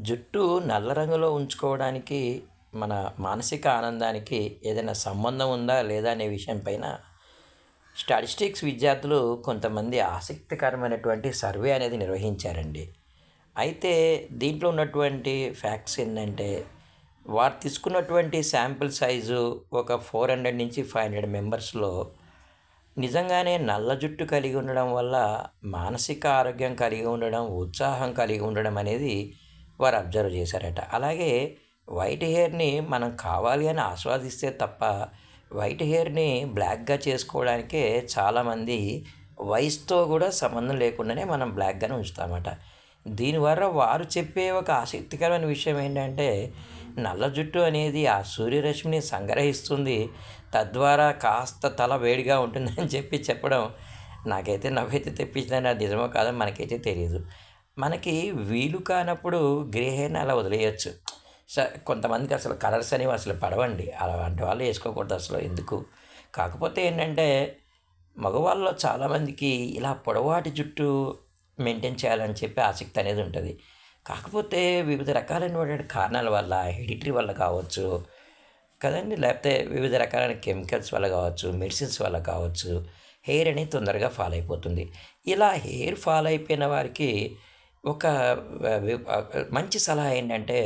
జుట్టు నల్ల రంగులో ఉంచుకోవడానికి మన మానసిక ఆనందానికి ఏదైనా సంబంధం ఉందా లేదా అనే విషయం పైన స్టాటిస్టిక్స్ విద్యార్థులు కొంతమంది ఆసక్తికరమైనటువంటి సర్వే అనేది నిర్వహించారండి. అయితే దీంట్లో ఉన్నటువంటి ఫ్యాక్ట్స్ ఏంటంటే వారు తీసుకున్నటువంటి శాంపిల్ సైజు ఒక 400 నుంచి 500 మెంబర్స్లో నిజంగానే నల్ల జుట్టు కలిగి ఉండడం వల్ల మానసిక ఆరోగ్యం కలిగి ఉండడం, ఉత్సాహం కలిగి ఉండడం అనేది వారు అబ్జర్వ్ చేశారట. అలాగే వైట్ హెయిర్‌ని మనం కావాలి అని ఆస్వాదిస్తే తప్ప, వైట్ హెయిర్‌ని బ్లాక్‌గా చేసుకోవడానికే చాలామంది వయసుతో కూడా సంబంధం లేకుండానే మనం బ్లాక్‌గానే ఉంచుతామట. దీనివల్ల వారు చెప్పే ఒక ఆసక్తికరమైన విషయం ఏంటంటే, నల్ల జుట్టు అనేది ఆ సూర్యరశ్మిని సంగ్రహిస్తుంది. తద్వారా కాస్త తల వేడిగా ఉంటుందని చెప్పడం నాకైతే నవ్వైతే తెప్పించిందని అది నిజమో కాదో మనకైతే తెలీదు. మనకి వీలు కానప్పుడు గ్రే హెయిర్‌ని అలా వదిలేయొచ్చు. స కొంతమందికి అసలు కలర్స్ అనేవి అసలు పడవండి. అలాంటి వాళ్ళు ఏసుకోకూడదు అసలు ఎందుకు. కాకపోతే ఏంటంటే, మగవాళ్ళలో చాలామందికి ఇలా పొడవాటి జుట్టు మెయింటైన్ చేయాలని చెప్పి ఆసక్తి అనేది ఉంటది. కాకపోతే వివిధ రకాలైనటువంటి కారణాల వల్ల, హెరిడిటరీ వల్ల కావచ్చు కదండీ! లేకపోతే వివిధ రకాలైన కెమికల్స్ వల్ల కావచ్చు, మెడిసిన్స్ వల్ల కావచ్చు, హెయిర్ అనేది తొందరగా ఫాల్ అయిపోతుంది. ఇలా హెయిర్ ఫాల్ అయిపోయిన వారికి ఒక మంచి సలహా ఏంటంటే,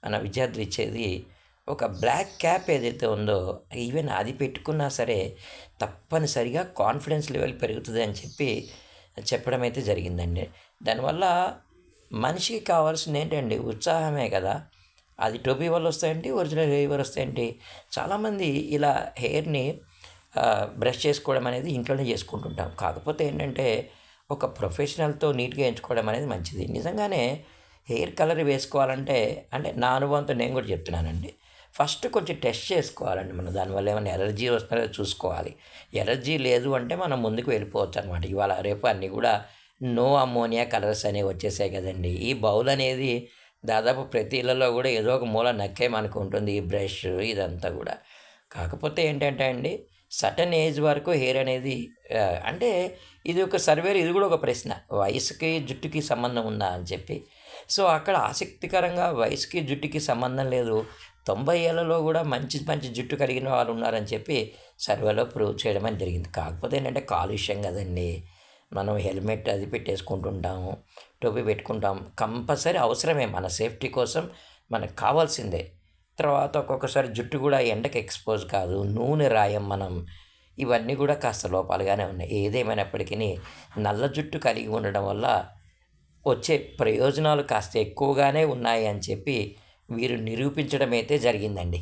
మన విద్యార్థులు ఇచ్చేది ఒక బ్లాక్ క్యాప్ ఏదైతే ఉందో, ఈవెన్ అది పెట్టుకున్నా సరే తప్పనిసరిగా కాన్ఫిడెన్స్ లెవెల్ పెరుగుతది అని చెప్పడం అయితే జరిగిందండి. దానివల్ల మనిషికి కావాల్సింది ఏంటండి ఉత్సాహమే కదా! అది టోపీ వల్ల వస్తాయేంటి, ఒరిజినల్ హెయిర్ వల్ల వస్తాయేంటి? చాలామంది ఇలా హెయిర్‌ని బ్రష్ చేసుకోవడం అనేది ఇంట్లోనే చేసుకుంటుంటాం. కాకపోతే ఏంటంటే, ఒక ప్రొఫెషనల్‌తో నీట్‌గా ఎంచుకోవడం అనేది మంచిది. నిజంగానే హెయిర్ కలర్ వేసుకోవాలంటే అంటే నా అనుభవంతో నేను కూడా చెప్తున్నానండి. ఫస్ట్ కొంచెం టెస్ట్ చేసుకోవాలండి మనం. దానివల్ల ఏమైనా ఎలర్జీ వస్తుందో లేదో చూసుకోవాలి. ఎలర్జీ లేదు అంటే మనం ముందుకు వెళ్ళిపోవచ్చనమాట. ఇవాళ రేపు అన్నీ కూడా నో అమ్మోనియా కలర్స్ అనేవి వచ్చేసాయి కదండీ! ఈ బౌల్ అనేది దాదాపు ప్రతి ఇళ్లలో కూడా ఏదో ఒక మూల నక్కే మనకు ఉంటుంది. ఈ బ్రష్ ఇదంతా కూడా. కాకపోతే ఏంటంటే అండి, సర్టెన్ ఏజ్ వరకు హెయిర్ అనేది అంటే ఇది ఒక సర్వేలో ఇది కూడా ఒక ప్రశ్న. వయసుకి, జుట్టుకి సంబంధం ఉందా అని చెప్పి. సో, అక్కడ ఆసక్తికరంగా వయసుకి, జుట్టుకి సంబంధం లేదు. 90 ఏళ్లలో కూడా మంచి మంచి జుట్టు కలిగిన వాళ్ళు ఉన్నారని చెప్పి సర్వేలో ప్రూవ్ చేయడం అని జరిగింది. కాకపోతే ఏంటంటే కాలుష్యం కదండీ! మనం హెల్మెట్ అది పెట్టేసుకుంటుంటాము. టోపీ పెట్టుకుంటాం. కంపల్సరీ అవసరమే మన సేఫ్టీ కోసం మనకు కావాల్సిందే. తర్వాత ఒక్కొక్కసారి జుట్టు కూడా ఎండకి ఎక్స్‌పోజ్ కాదు. నూనె రాయం మనం. ఇవన్నీ కూడా కాస్త లోపాలుగానే ఉన్నాయి. ఏదేమైనప్పటికిని నల్ల జుట్టు కలిగి ఉండడం వల్ల వచ్చే ప్రయోజనాలు కాస్త ఎక్కువగానే ఉన్నాయి అని చెప్పి వీరు నిరూపించడం అయితే జరిగిందండి.